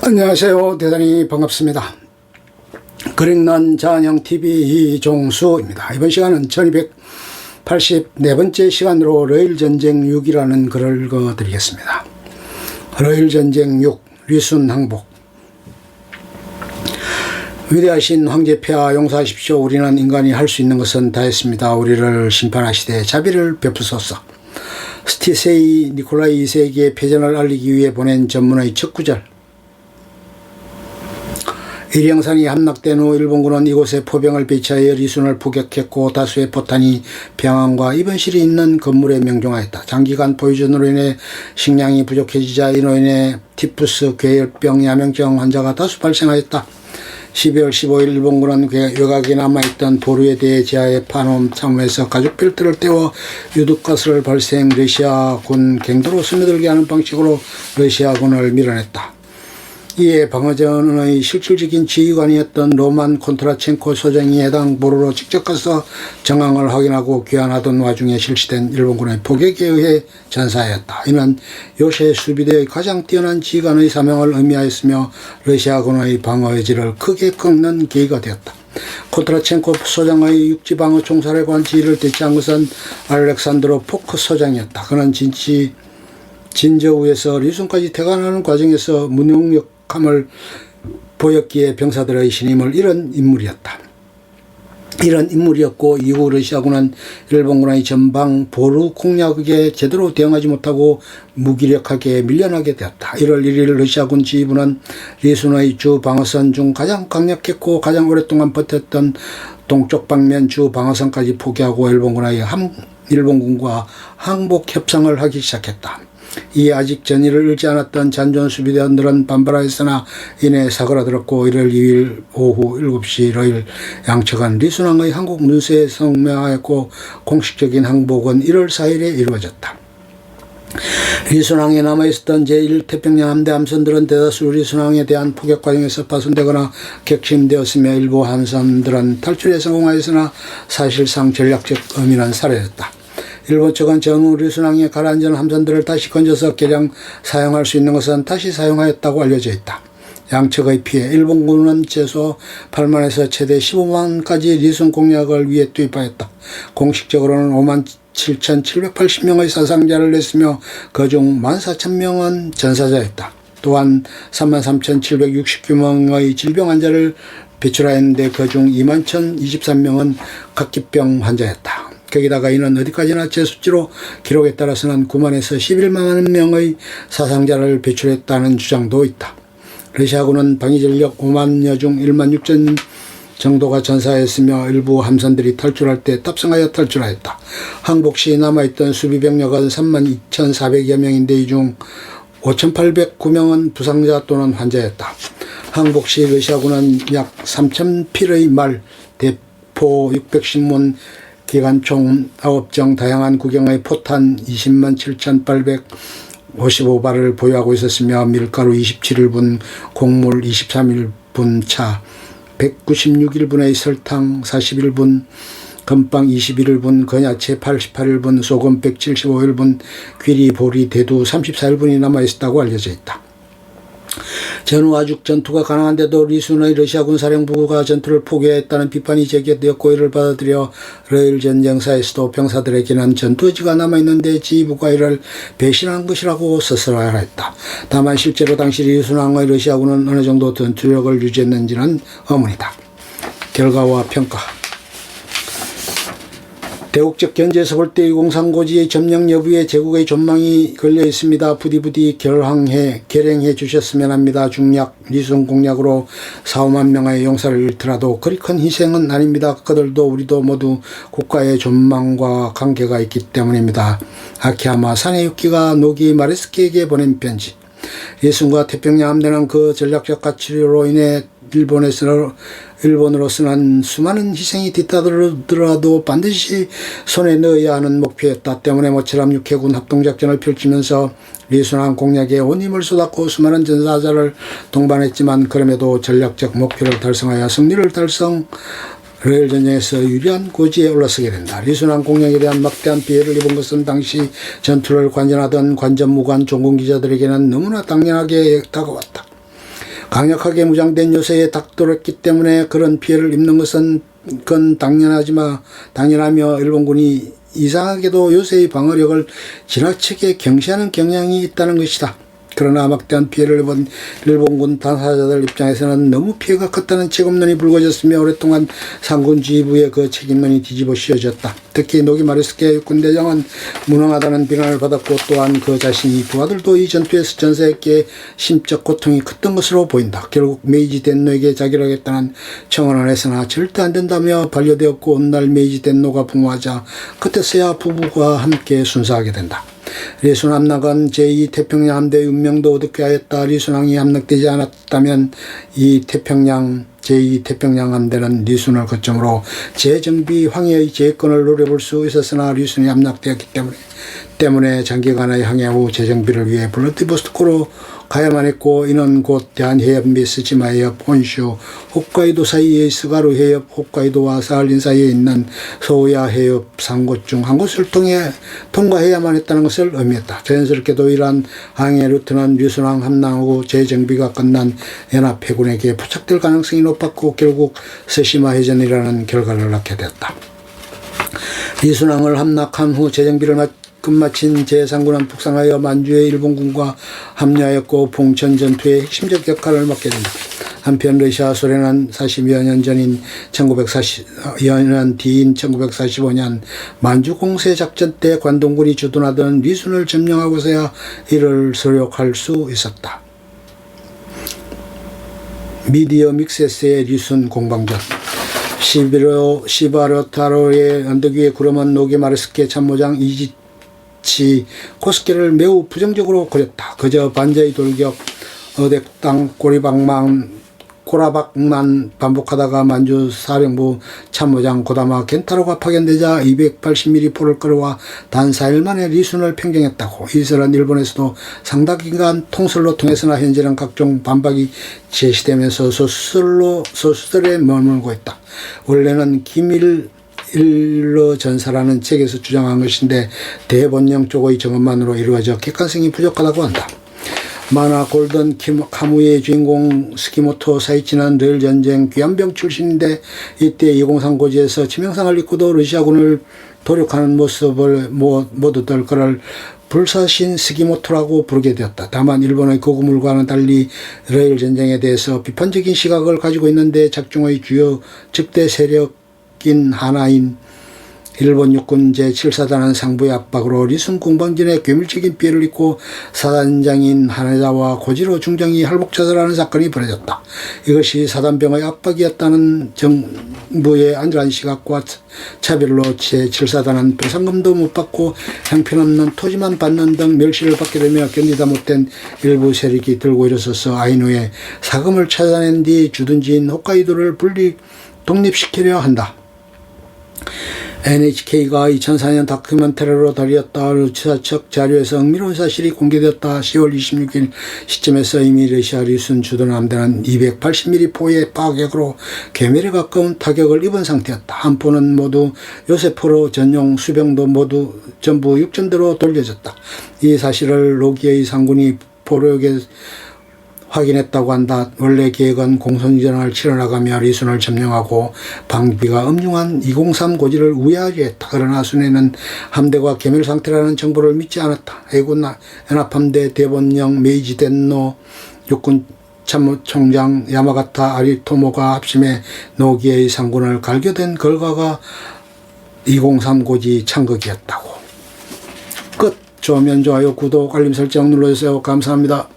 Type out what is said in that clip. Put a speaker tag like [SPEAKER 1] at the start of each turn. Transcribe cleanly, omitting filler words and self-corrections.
[SPEAKER 1] 안녕하세요. 대단히 반갑습니다. 그릭난 자연형TV 이종수입니다. 이번 시간은 1284번째 시간으로 러일전쟁 6이라는 글을 읽어드리겠습니다. 러일전쟁 6 리순 항복. 위대하신 황제폐하 용서하십시오. 우리는 인간이 할 수 있는 것은 다 했습니다. 우리를 심판하시되 자비를 베푸소서. 스티세이 니콜라이 2세에게 패전을 알리기 위해 보낸 전문의 첫 구절. 일영산이 함락된 후 일본군은 이곳에 포병을 배치하여 리순을 포격했고 다수의 포탄이 병항과 입원실이 있는 건물에 명중하였다. 장기간 포유전으로 인해 식량이 부족해지자 이로 인해 티푸스, 괴혈병, 야명증 환자가 다수 발생하였다. 12월 15일 일본군은 외곽에 남아있던 보루에 대해 지하의 파놈 참호에서 가죽 벨트를 떼워 유독가스를 발생 러시아군 갱도로 스며들게 하는 방식으로 러시아군을 밀어냈다. 이에 방어전의 실질적인 지휘관이었던 로만 콘트라첸코 소장이 해당 보루로 직접 가서 정황을 확인하고 귀환하던 와중에 실시된 일본군의 포격에 의해 전사하였다. 이는 요새 수비대의 가장 뛰어난 지휘관의 사명을 의미하였으며 러시아군의 방어 의지를 크게 꺾는 계기가 되었다. 콘트라첸코 소장의 육지방어 총사령관 지휘를 대체한 것은 알렉산드로 포크 소장이었다. 그는 진저우에서 리순까지 퇴관하는 과정에서 무능력함을 보였기에 병사들의 신임을 잃은 인물이었고 이후 러시아군은 일본군의 전방 보루 공략에 제대로 대응하지 못하고 무기력하게 밀려나게 되었다. 1월 1일 러시아군 지휘부는 리순의 주 방어선 중 가장 강력했고 가장 오랫동안 버텼던 동쪽 방면 주 방어선까지 포기하고 일본군과 항복 협상을 하기 시작했다. 이에 아직 전의를 잃지 않았던 잔존 수비대원들은 반발하였으나 이내 사그라들었고 1월 2일 오후 7시 러일 양측은 리순항의 항복 누세에 성명하였고 공식적인 항복은 1월 4일에 이루어졌다. 리순항에 남아있었던 제1태평양 함대 함선들은 대다수 리순항에 대한 포격 과정에서 파손되거나 격침되었으며 일부 함선들은 탈출에 성공하였으나 사실상 전략적 의미는 사라졌다. 일본 측은 전후 리순항에 가라앉은 함선들을 다시 건져서 개량 사용할 수 있는 것은 다시 사용하였다고 알려져 있다. 양측의 피해. 일본군은 최소 8만에서 최대 15만까지 리순 공략을 위해 투입하였다. 공식적으로는 57,780명의 사상자를 냈으며 그중 14,000명은 전사자였다. 또한 33,769명의 질병 환자를 배출하였는데 그중 21,023명은 각기병 환자였다. 거기다가 이는 어디까지나 제 수치로 기록에 따라서는 9만에서 11만 명의 사상자를 배출했다는 주장도 있다. 러시아군은 방위전력 5만여 중 1만 6천 정도가 전사했으며 일부 함선들이 탈출할 때 탑승하여 탈출하였다. 항복 시 남아있던 수비병력은 3만 2,400여 명인데 이 중 5,809명은 부상자 또는 환자였다. 항복 시 러시아군은 약 3,000필의 말, 대포 610문, 기관총 9정, 다양한 구경의 포탄 20만 7,855발을 보유하고 있었으며 밀가루 27일분, 곡물 23일분 차, 196일분의 설탕 41분, 건빵 21일분, 건야채 88일분, 소금 175일분, 귀리, 보리, 대두 34일분이 남아있었다고 알려져 있다. 전후 아죽 전투가 가능한데도 리순의 러시아군 사령부가 전투를 포기했다는 비판이 제기되었고 이를 받아들여 러일 전쟁사에서도 병사들에게는 전투의지가 남아있는데 지휘부가 이를 배신한 것이라고 스스로하였다. 다만 실제로 당시 리순항의 러시아군은 어느 정도 전투력을 유지했는지는 의문이다. 결과와 평가. 대국적 견제에서 볼 때 2039지의 점령 여부에 제국의 존망이 걸려 있습니다. 부디 결행해 주셨으면 합니다. 중략 리순 공략으로 4, 5만 명의 용사를 잃더라도 그리 큰 희생은 아닙니다. 그들도 우리도 모두 국가의 존망과 관계가 있기 때문입니다. 아키야마 사네유키가 노기 마레스키에게 보낸 편지. 리순과 태평양 함대는 그 전략적 가치로 인해 일본으로서는 수많은 희생이 뒤따르더라도 반드시 손에 넣어야 하는 목표였다. 때문에 모처럼 육해군 합동작전을 펼치면서 리순항 공략에 온 힘을 쏟았고 수많은 전사자를 동반했지만 그럼에도 전략적 목표를 달성하여 승리를 러일 전쟁에서 유리한 고지에 올라서게 된다. 리순항 공략에 대한 막대한 피해를 입은 것은 당시 전투를 관전하던 관전무관 종군 기자들에게는 너무나 당연하게 다가왔다. 강력하게 무장된 요새에 닥돌했기 때문에 그런 피해를 입는 것은 그건 당연하며 일본군이 이상하게도 요새의 방어력을 지나치게 경시하는 경향이 있다는 것이다. 그러나 막대한 피해를 입은 일본군 당사자들 입장에서는 너무 피해가 컸다는 책임론이 불거졌으며 오랫동안 상군 지휘부의 그 책임론이 뒤집어 씌워졌다. 특히 노기마르스케 육군대장은 무능하다는 비난을 받았고 또한 그 자신이 부하들도 이 전투에서 전사했기에 심적 고통이 컸던 것으로 보인다. 결국 메이지 덴노에게 자결하겠다는 청원을 했으나 절대 안 된다며 반려되었고 어느 날 메이지 덴노가 부모하자 그때서야 부부가 함께 순사하게 된다. 리순 함락은 제2태평양 함대의 운명도 어둡게 하였다. 리순왕이 함락되지 않았다면 이 제2태평양 함대는 리순을 거점으로 재정비 황해의 재건을 노려볼 수 있었으나 리순이 함락되었기 때문에 장기간의 항해 후 재정비를 위해 블라디보스토크로 가야만 했고 이는 곧 대한해협 및 스지마 해협, 혼슈, 홋카이도 사이의 스가루 해협, 홋카이도와 사할린 사이에 있는 소야 해협 3곳 중 한 곳을 통과해야만 했다는 것을 의미했다. 자연스럽게도 이러한 항해 루트는 류순왕 함락 후 재정비가 끝난 연합해군에게 포착될 가능성이 높았고 결국 스시마 해전이라는 결과를 낳게 되었다. 리순왕을 함락한 후 재정비를 끝마친 제3군은 북상하여 만주의 일본군과 합류하였고 봉천 전투의 핵심적 역할을 맡게 된다. 한편 러시아 소련은 40여 년 전인 1940년 뒤인 1945년 만주 공세 작전 때 관동군이 주둔하던 리순을 점령하고서야 이를 수력할 수 있었다. 미디어 믹세스의 리순 공방전. 시바로타로의 언덕 위에 구름은 노기마르스케 참모장 이지치 코스케를 매우 부정적으로 그렸다. 그저 반자의 돌격, 어택당, 꼬라박만 반복하다가 만주 사령부 참모장 고다마 겐타로가 파견되자 280mm 포를 끌어와 단 4일 만에 리순을 평정했다고. 이슬은 일본에서도 상당기간 통솔로 통해서나 현재는 각종 반박이 제시되면서 소설에 머물고 있다. 원래는 김일러 전사라는 책에서 주장한 것인데 대본령 쪽의 정언만으로 이루어져 객관성이 부족하다고 한다. 만화 골든 카무이의 주인공 스키모토 사이치는 늘 전쟁 귀한병 출신인데 이때 203 고지에서 치명상을 입고도 러시아군을 도륙하는 모습을 모두들 그를 불사신 스기모토라고 부르게 되었다. 다만 일본의 고구물과는 달리 러일 전쟁에 대해서 비판적인 시각을 가지고 있는데 작중의 주요 적대 세력인 하나인 일본 육군 제7사단은 상부의 압박으로 리순 공방전에 괴물적인 피해를 입고 사단장인 하네다와 고지로 중장이 할복자살하는 사건이 벌어졌다. 이것이 사단병의 압박이었다는 정부의 안일한 시각과 차별로 제7사단은 배상금도 못 받고 형편없는 토지만 받는 등 멸시를 받게 되며 견디다 못된 일부 세력이 들고 일어서서 아이누에 사금을 찾아낸 뒤 주둔지인 홋카이도를 독립시키려 한다. NHK가 2004년 다큐멘터리로 다루었다. 러시아 측 자료에서 흥미로운 사실이 공개되었다. 10월 26일 시점에서 이미 러시아 리순 주둔 함대는 280mm 포의 파격으로 괴멸에 가까운 타격을 입은 상태였다. 한 포는 모두 요새포로 전용 수병도 전부 육전대로 돌려졌다. 이 사실을 로기의 상군이 포로역에 확인했다고 한다. 원래 계획은 공성전을 치러나가며 리순을 점령하고 방비가 엄중한 203 고지를 우회하려 했다. 그러나 순회는 함대가 괴멸 상태라는 정보를 믿지 않았다. 해군 연합함대 대본령 메이지 덴노 육군 참모총장 야마가타 아리토모가 합심해 노기의 상군을 갈겨댄 결과가 203 고지 창극이었다고. 끝. 좋으면 좋아요, 구독, 알림 설정 눌러주세요. 감사합니다.